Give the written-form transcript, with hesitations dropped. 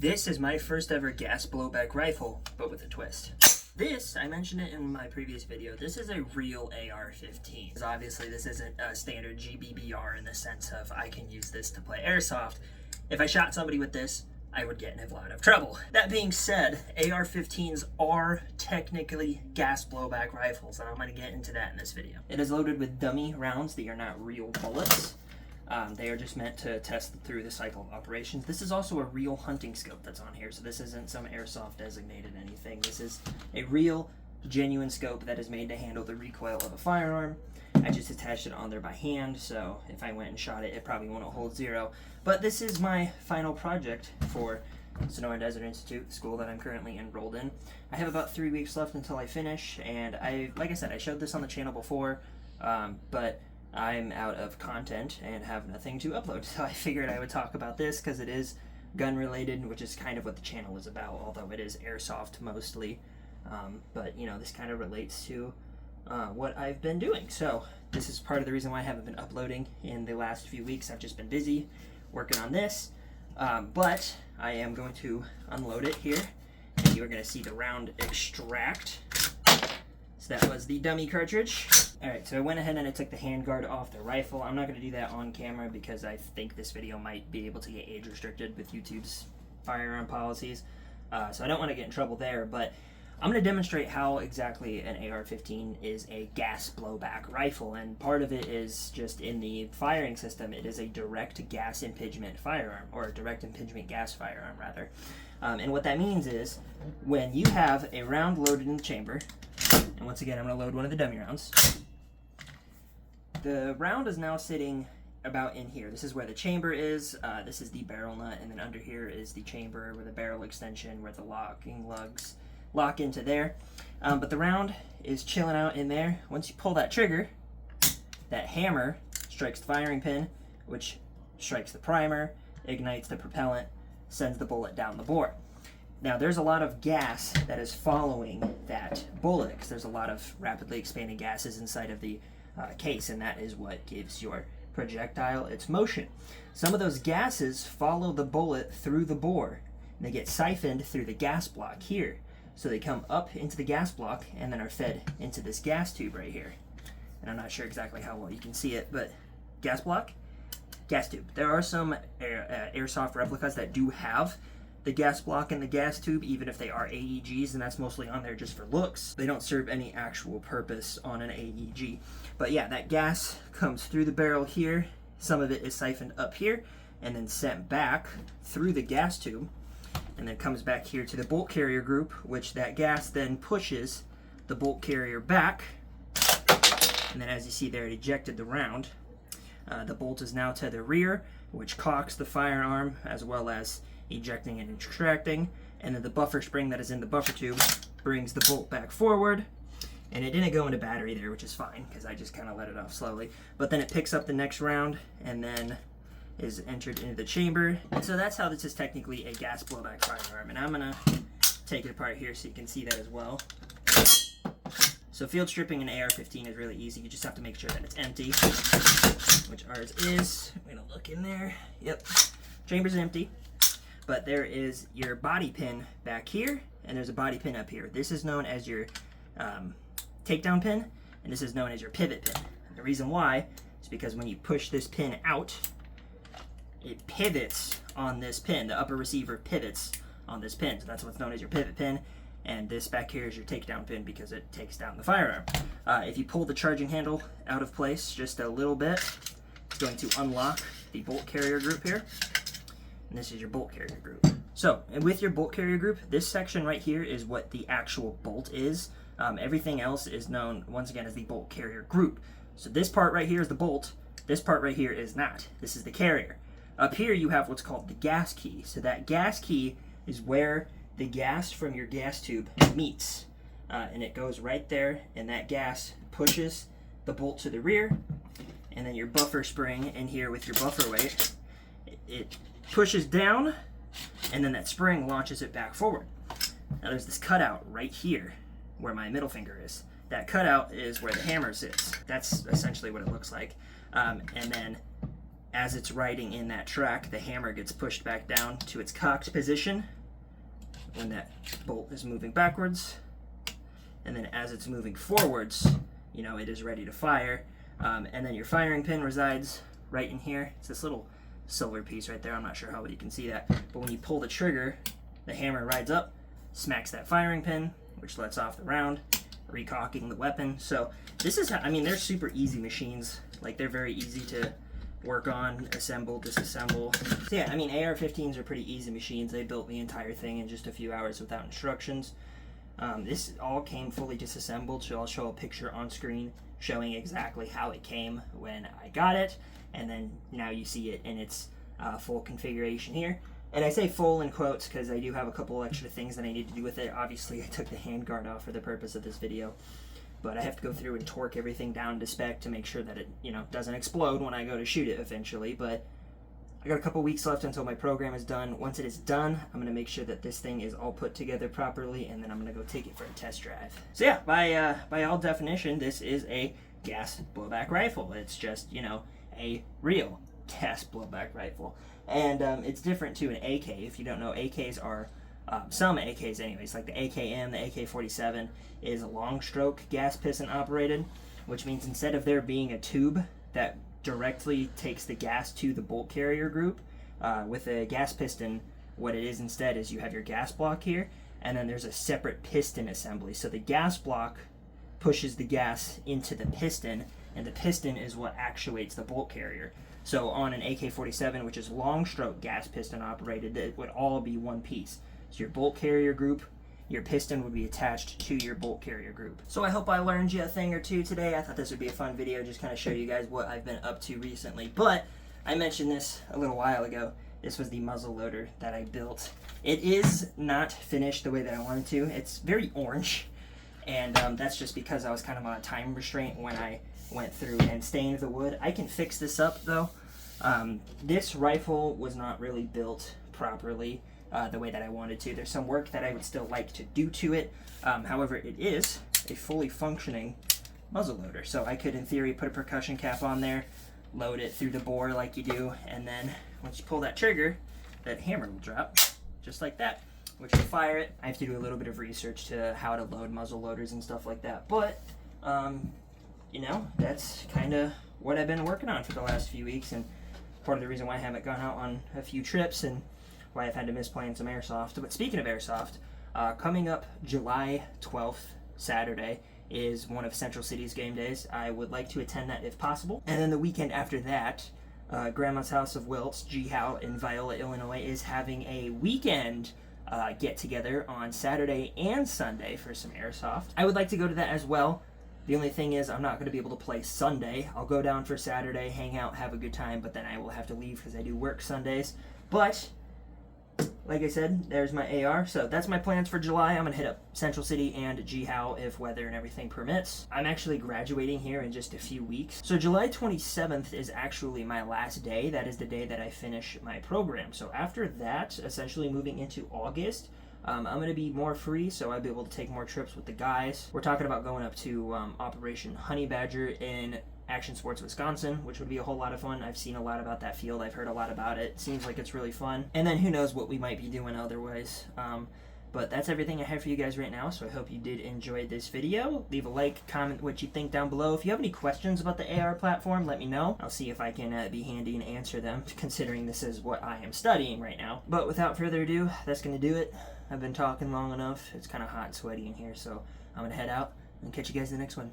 This is my first ever gas blowback rifle, but with a twist. This, I mentioned it in my previous video, this is a real AR-15. Because obviously this isn't a standard GBBR in the sense of I can use this to play airsoft. If I shot somebody with this, I would get in a lot of trouble. That being said, AR-15s are technically gas blowback rifles, and I'm going to get into that in this video. It is loaded with dummy rounds. They are not real bullets. They are just meant to test through the cycle of operations. This is also a real hunting scope that's on here, so this isn't some airsoft designated anything. This is a real, genuine scope that is made to handle the recoil of a firearm. I just attached it on there by hand, so if I went and shot it, it probably wouldn't hold zero. But this is my final project for Sonora Desert Institute, the school that I'm currently enrolled in. I have about 3 weeks left until I finish, and like I said, I showed this on the channel before, but I'm out of content and have nothing to upload, so I figured I would talk about this because it is gun related, which is kind of what the channel is about, although it is airsoft mostly. But you know, this kind of relates to what I've been doing. So this is part of the reason why I haven't been uploading in the last few weeks. I've just been busy working on this, but I am going to unload it here, and you're going to see the round extract. So that was the dummy cartridge. Alright, so I went ahead and I took the handguard off the rifle. I'm not going to do that on camera because I think this video might be able to get age restricted with YouTube's firearm policies. So I don't want to get in trouble there, but I'm going to demonstrate how exactly an AR-15 is a gas blowback rifle, and part of it is just in the firing system. It is a direct gas impingement firearm, or a direct impingement gas firearm, rather. And what that means is when you have a round loaded in the chamber, and once again I'm going to load one of the dummy rounds, the round is now sitting about in here. This is where the chamber is. This is the barrel nut, and then under here is the chamber where the barrel extension, where the locking lugs lock into there. But the round is chilling out in there. Once you pull that trigger, that hammer strikes the firing pin, which strikes the primer, ignites the propellant, sends the bullet down the bore. Now there's a lot of gas that is following that bullet, because there's a lot of rapidly expanding gases inside of the case, and that is what gives your projectile its motion. Some of those gases follow the bullet through the bore, and they get siphoned through the gas block here. So they come up into the gas block and then are fed into this gas tube right here. And I'm not sure exactly how well you can see it, but gas block, gas tube. There are some airsoft replicas that do have the gas block and the gas tube, even if they are AEGs, and that's mostly on there just for looks. They don't serve any actual purpose on an AEG. But yeah, that gas comes through the barrel here. Some of it is siphoned up here and then sent back through the gas tube, and then comes back here to the bolt carrier group, which that gas then pushes the bolt carrier back. And then as you see there, it ejected the round. The bolt is now to the rear, which cocks the firearm, as well as ejecting and extracting, and then the buffer spring that is in the buffer tube brings the bolt back forward, and it didn't go into battery there, which is fine because I just kind of let it off slowly, but then it picks up the next round and then is entered into the chamber. And so that's how this is technically a gas blowback firearm, and I'm gonna take it apart here so you can see that as well. So field stripping an AR-15 is really easy. You just have to make sure that it's empty, which ours is. I'm gonna look in there. Yep, chamber's empty. But there is your body pin back here, and there's a body pin up here. This is known as your takedown pin, and this is known as your pivot pin. And the reason why is because when you push this pin out, it pivots on this pin. The upper receiver pivots on this pin, so that's what's known as your pivot pin. And this back here is your takedown pin because it takes down the firearm. If you pull the charging handle out of place just a little bit, it's going to unlock the bolt carrier group here. And this is your bolt carrier group. So, and with your bolt carrier group, this section right here is what the actual bolt is. Everything else is known, once again, as the bolt carrier group. So this part right here is the bolt. This part right here is not. This is the carrier. Up here you have what's called the gas key. So that gas key is where the gas from your gas tube meets. And it goes right there, and that gas pushes the bolt to the rear. And then your buffer spring in here with your buffer weight, it pushes down, and then that spring launches it back forward. Now there's this cutout right here where my middle finger is. That cutout is where the hammer sits. That's essentially what it looks like. And then as it's riding in that track, the hammer gets pushed back down to its cocked position when that bolt is moving backwards. And then as it's moving forwards, you know, it is ready to fire. And then your firing pin resides right in here. It's this little silver piece right there. I'm not sure how well you can see that. But when you pull the trigger, the hammer rides up, smacks that firing pin, which lets off the round, recocking the weapon. So this is how, I mean, they're super easy machines. Like, they're very easy to work on, assemble, disassemble. So yeah, I mean, AR-15s are pretty easy machines. They built the entire thing in just a few hours without instructions. This all came fully disassembled, so I'll show a picture on screen showing exactly how it came when I got it, and then now you see it in its full configuration here. And I say full in quotes because I do have a couple extra things that I need to do with it. Obviously, I took the handguard off for the purpose of this video, but I have to go through and torque everything down to spec to make sure that it, you know, doesn't explode when I go to shoot it eventually. But I got a couple weeks left until my program is done. Once it is done, I'm going to make sure that this thing is all put together properly, and then I'm going to go take it for a test drive. So yeah, by all definition, this is a gas blowback rifle. It's just, you know, a real gas blowback rifle. And it's different to an AK. If you don't know, AKs are, some AKs anyways, like the AKM, the AK-47, is long stroke gas piston operated, which means instead of there being a tube that directly takes the gas to the bolt carrier group, with a gas piston, what it is instead is you have your gas block here, and then there's a separate piston assembly. So the gas block pushes the gas into the piston, and the piston is what actuates the bolt carrier. So on an AK-47, which is long stroke gas piston operated, it would all be one piece. So your bolt carrier group, your piston would be attached to your bolt carrier group. So I hope I learned you a thing or two today. I thought this would be a fun video, just kind of show you guys what I've been up to recently. But I mentioned this a little while ago. This was the muzzle loader that I built. It is not finished the way that I wanted to. It's very orange, and that's just because I was kind of on a time restraint when I went through and stained the wood. I can fix this up though. This rifle was not really built properly the way that I wanted to. There's some work that I would still like to do to it. However, it is a fully functioning muzzle loader. So I could, in theory, put a percussion cap on there, load it through the bore like you do, and then once you pull that trigger, that hammer will drop, just like that, which will fire it. I have to do a little bit of research to how to load muzzle loaders and stuff like that. But, you know, that's kind of what I've been working on for the last few weeks, and part of the reason why I haven't gone out on a few trips and why I've had to miss playing some airsoft. But speaking of airsoft, coming up July 12th, Saturday, is one of Central City's game days. I would like to attend that if possible. And then the weekend after that, Grandma's House of Wilts, GHOW in Viola, Illinois, is having a weekend get-together on Saturday and Sunday for some airsoft. I would like to go to that as well. The only thing is I'm not going to be able to play Sunday. I'll go down for Saturday, hang out, have a good time, but then I will have to leave because I do work Sundays. But like I said, there's my AR. So that's my plans for July. I'm going to hit up Central City and GHOW if weather and everything permits. I'm actually graduating here in just a few weeks. So July 27th is actually my last day. That is the day that I finish my program. So after that, essentially moving into August, I'm going to be more free, so I'll be able to take more trips with the guys. We're talking about going up to Operation Honey Badger in Action Sports, Wisconsin, which would be a whole lot of fun. I've seen a lot about that field. I've heard a lot about it. Seems like it's really fun. And then who knows what we might be doing otherwise. But that's everything I have for you guys right now, so I hope you did enjoy this video. Leave a like, comment what you think down below. If you have any questions about the AR platform, let me know. I'll see if I can be handy and answer them, considering this is what I am studying right now. But without further ado, that's going to do it. I've been talking long enough. It's kind of hot and sweaty in here, so I'm going to head out and catch you guys in the next one.